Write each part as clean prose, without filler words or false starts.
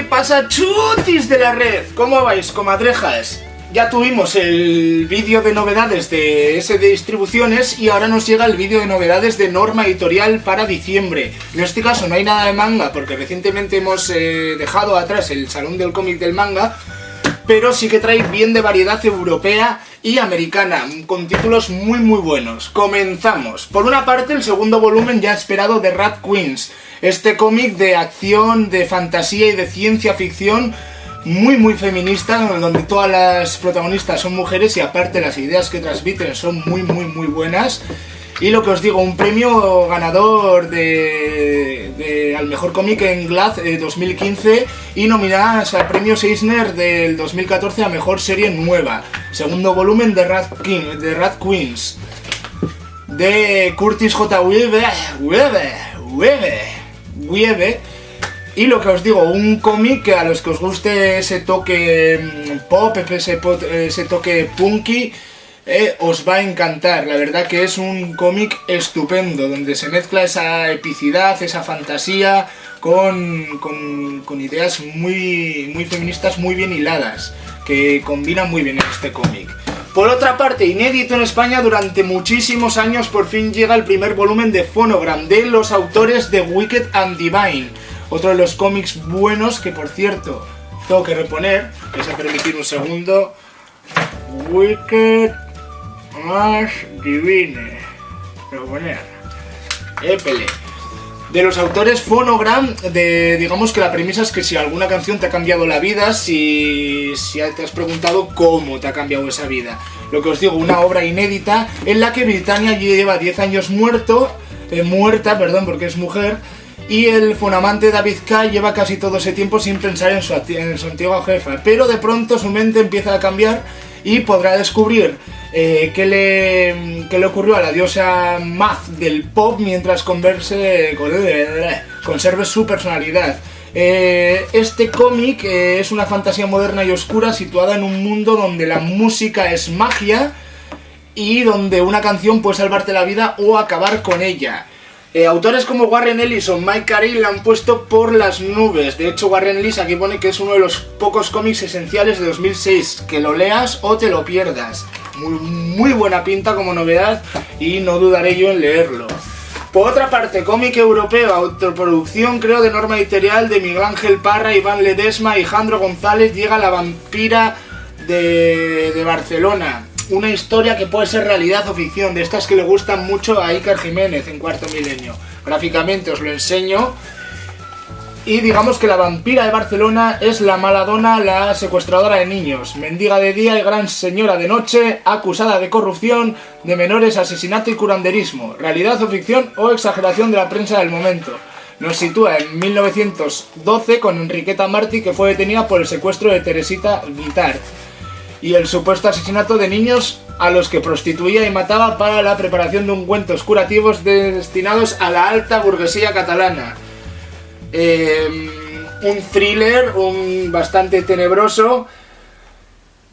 pasa, chutis de la red? ¿Cómo vais, comadrejas? Ya tuvimos el vídeo de novedades de SD Distribuciones y ahora nos llega el vídeo de novedades de Norma Editorial para diciembre. En este caso no hay nada de manga porque recientemente hemos dejado atrás el Salón del Cómic del Manga, pero sí que trae bien de variedad europea y americana, con títulos muy buenos. Comenzamos. Por una parte, el segundo volumen ya esperado de Rat Queens, este cómic de acción, de fantasía y de ciencia ficción muy feminista, donde todas las protagonistas son mujeres y aparte las ideas que transmiten son muy buenas. Y lo que os digo, un premio ganador al mejor cómic en GLAAD 2015 y nominadas al premio Eisner del 2014 a mejor serie nueva. Segundo volumen de Rat Queens de Curtis J. Wiebe. Y lo que os digo, un cómic que a los que os guste ese toque pop, ese toque punky, os va a encantar. La verdad que es un cómic estupendo, donde se mezcla esa epicidad, esa fantasía, con ideas muy feministas, muy bien hiladas, que combinan muy bien en este cómic. Por otra parte, inédito en España durante muchísimos años, por fin llega el primer volumen de Phonogram, de los autores de Wicked and Divine. Otro de los cómics buenos que, por cierto, tengo que reponer. Vais a permitir un segundo. Wicked and Divine. Reponer. Épele. De los autores Phonogram, digamos que la premisa es que si alguna canción te ha cambiado la vida, si te has preguntado cómo te ha cambiado esa vida. Lo que os digo, una obra inédita en la que Britannia lleva 10 años muerta, porque es mujer, y el fonamante David K. lleva casi todo ese tiempo sin pensar en su antigua jefa, pero de pronto su mente empieza a cambiar y podrá descubrir qué le ocurrió a la diosa Math del pop mientras conserve su personalidad. Este cómic es una fantasía moderna y oscura situada en un mundo donde la música es magia y donde una canción puede salvarte la vida o acabar con ella. Autores como Warren Ellis o Mike Carey la han puesto por las nubes. De hecho, Warren Ellis aquí pone que es uno de los pocos cómics esenciales de 2006, que lo leas o te lo pierdas. Muy buena pinta como novedad y no dudaré yo en leerlo. Por otra parte, cómic europeo, autoproducción creo de Norma Editorial de Miguel Ángel Parra, Iván Ledesma y Jandro González, llega La vampira de Barcelona. Una historia que puede ser realidad o ficción, de estas que le gustan mucho a Iker Jiménez en Cuarto Milenio. Gráficamente os lo enseño. Y digamos que la vampira de Barcelona es la maladona, la secuestradora de niños, mendiga de día y gran señora de noche, acusada de corrupción, de menores, asesinato y curanderismo. Realidad o ficción o exageración de la prensa del momento. Nos sitúa en 1912 con Enriqueta Martí, que fue detenida por el secuestro de Teresita Guitart y el supuesto asesinato de niños a los que prostituía y mataba para la preparación de ungüentos curativos destinados a la alta burguesía catalana. Un thriller bastante tenebroso,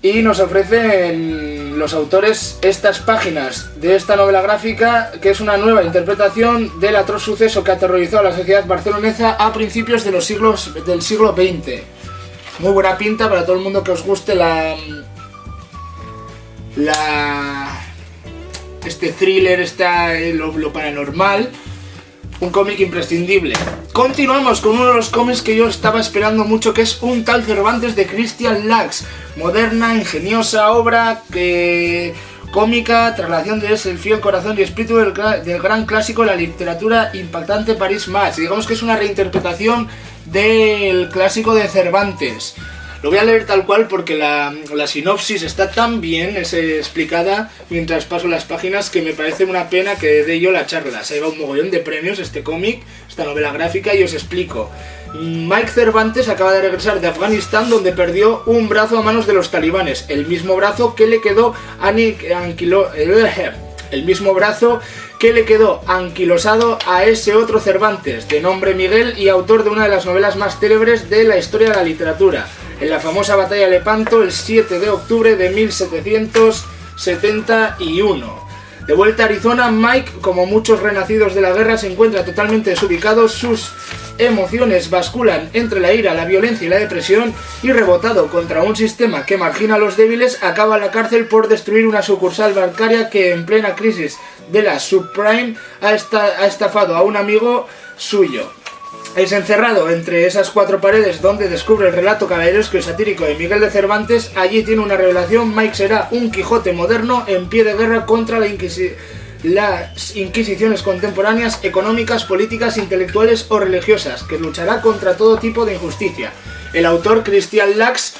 y nos ofrecen los autores estas páginas de esta novela gráfica, que es una nueva interpretación del atroz suceso que aterrorizó a la sociedad barcelonesa a principios del siglo XX. Muy buena pinta para todo el mundo que os guste este thriller, lo paranormal. Un cómic imprescindible. Continuamos con uno de los cómics que yo estaba esperando mucho, que es Un tal Cervantes de Christian Lacks. Moderna, ingeniosa obra cómica, traslación de el fiel corazón y espíritu del gran clásico de la literatura impactante Paris Match. Digamos que es una reinterpretación del clásico de Cervantes. Lo voy a leer tal cual porque la sinopsis está tan bien explicada mientras paso las páginas, que me parece una pena que dé yo la charla. Se lleva un mogollón de premios este cómic, esta novela gráfica, y os explico. Mike Cervantes acaba de regresar de Afganistán, donde perdió un brazo a manos de los talibanes, el mismo brazo que le quedó anquilosado a ese otro Cervantes, de nombre Miguel y autor de una de las novelas más célebres de la historia de la literatura, en la famosa batalla de Lepanto el 7 de octubre de 1771. De vuelta a Arizona, Mike, como muchos renacidos de la guerra, se encuentra totalmente desubicado. Sus emociones basculan entre la ira, la violencia y la depresión y rebotado contra un sistema que margina a los débiles, acaba en la cárcel por destruir una sucursal bancaria que en plena crisis de la subprime ha estafado a un amigo suyo. Es encerrado entre esas cuatro paredes donde descubre el relato caballeresco y satírico de Miguel de Cervantes. Allí tiene una revelación: Mike será un Quijote moderno en pie de guerra contra las inquisiciones contemporáneas, económicas, políticas, intelectuales o religiosas, que luchará contra todo tipo de injusticia. El autor Christian Lacks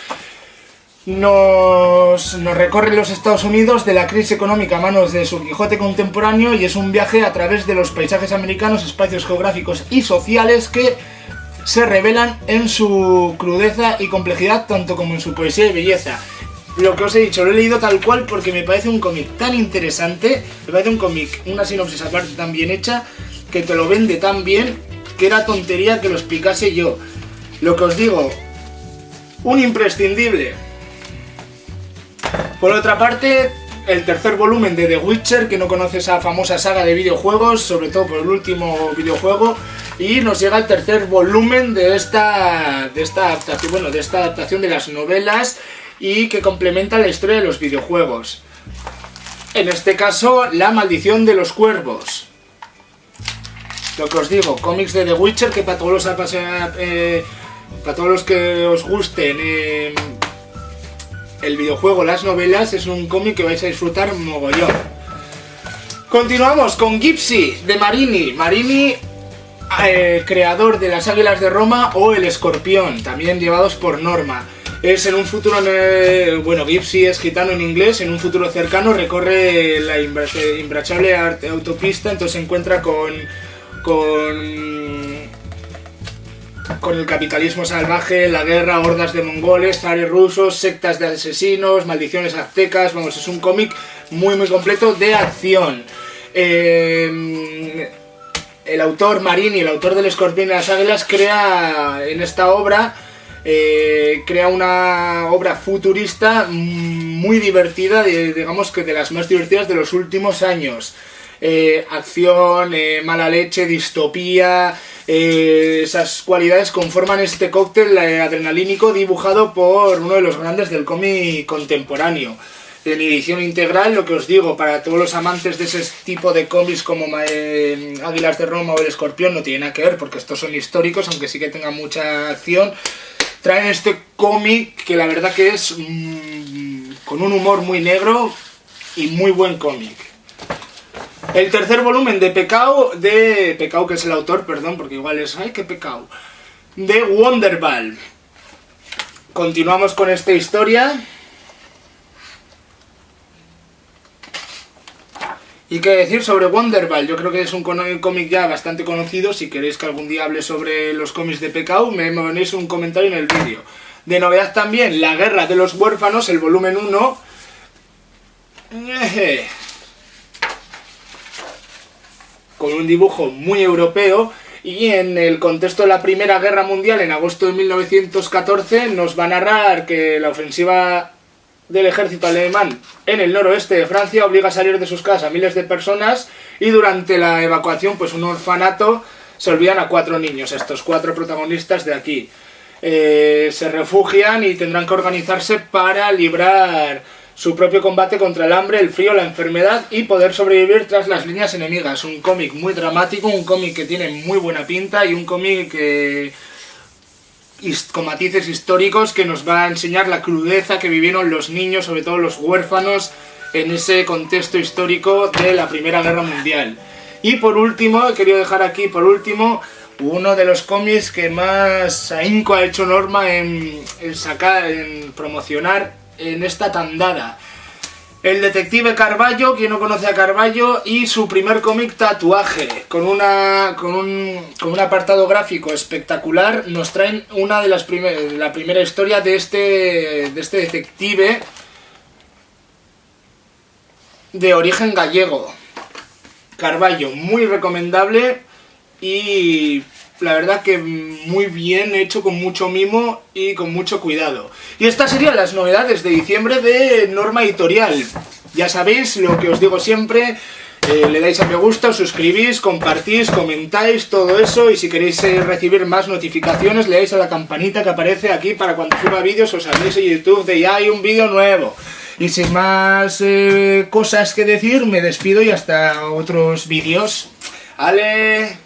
nos recorre los Estados Unidos de la crisis económica a manos de su Quijote contemporáneo, y es un viaje a través de los paisajes americanos, espacios geográficos y sociales que se revelan en su crudeza y complejidad, tanto como en su poesía y belleza. Lo que os he dicho, lo he leído tal cual porque me parece un cómic tan interesante, me parece un cómic, una sinopsis aparte tan bien hecha, que te lo vende tan bien, que era tontería que lo explicase yo. Lo que os digo, un imprescindible. Por otra parte, el tercer volumen de The Witcher, que no conoce esa famosa saga de videojuegos, sobre todo por el último videojuego, y nos llega el tercer volumen de esta adaptación de las novelas y que complementa la historia de los videojuegos. En este caso, La maldición de los cuervos. Lo que os digo, cómics de The Witcher que para todos los que os gusten el videojuego, las novelas, es un cómic que vais a disfrutar mogollón. Continuamos con Gypsy, de Marini. Marini, creador de Las Águilas de Roma o El Escorpión, también llevados por Norma. Es en un futuro, Gypsy es gitano en inglés, en un futuro cercano recorre la imbrachable autopista, entonces se encuentra con el capitalismo salvaje, la guerra, hordas de mongoles, zares rusos, sectas de asesinos, maldiciones aztecas. Vamos, es un cómic muy completo de acción. El autor Marini, el autor del Escorpión y las Águilas, crea en esta obra una obra futurista muy divertida, digamos que de las más divertidas de los últimos años. Acción, mala leche, distopía, esas cualidades conforman este cóctel adrenalínico dibujado por uno de los grandes del cómic contemporáneo. En edición integral, lo que os digo, para todos los amantes de ese tipo de cómics como Águilas de Roma o El Escorpión, no tiene nada que ver porque estos son históricos, aunque sí que tengan mucha acción. Traen este cómic que la verdad que es con un humor muy negro y muy buen cómic. El tercer volumen de Pecao, que es el autor, perdón, porque igual es, ¡ay, qué pecado!, de Wonderball. Continuamos con esta historia. ¿Y qué decir sobre Wonderball? Yo creo que es un cómic ya bastante conocido. Si queréis que algún día hable sobre los cómics de Pecao, me ponéis un comentario en el vídeo. De novedad también, La Guerra de los Huérfanos, el volumen 1. Con un dibujo muy europeo, y en el contexto de la Primera Guerra Mundial, en agosto de 1914, nos va a narrar que la ofensiva del ejército alemán en el noroeste de Francia obliga a salir de sus casas a miles de personas, y durante la evacuación, pues un orfanato, se olvidan a 4 niños, estos 4 protagonistas de aquí. Se refugian y tendrán que organizarse para librar su propio combate contra el hambre, el frío, la enfermedad y poder sobrevivir tras las líneas enemigas. Un cómic muy dramático, un cómic que tiene muy buena pinta y un cómic con matices históricos que nos va a enseñar la crudeza que vivieron los niños, sobre todo los huérfanos, en ese contexto histórico de la Primera Guerra Mundial. Y por último, he querido dejar aquí uno de los cómics que más ahínco ha hecho Norma en promocionar en esta tandada. El detective Carballo, quien no conoce a Carballo, y su primer cómic Tatuaje, con un apartado gráfico espectacular. Nos traen la primera historia de este detective de origen gallego. Carballo, muy recomendable y la verdad que muy bien hecho, con mucho mimo y con mucho cuidado. Y estas serían las novedades de diciembre de Norma Editorial. Ya sabéis lo que os digo siempre, le dais a me gusta, os suscribís, compartís, comentáis, todo eso. Y si queréis recibir más notificaciones, le dais a la campanita que aparece aquí para cuando suba vídeos os aviséis en YouTube de ya hay un vídeo nuevo. Y sin más cosas que decir, me despido y hasta otros vídeos. ¡Ale!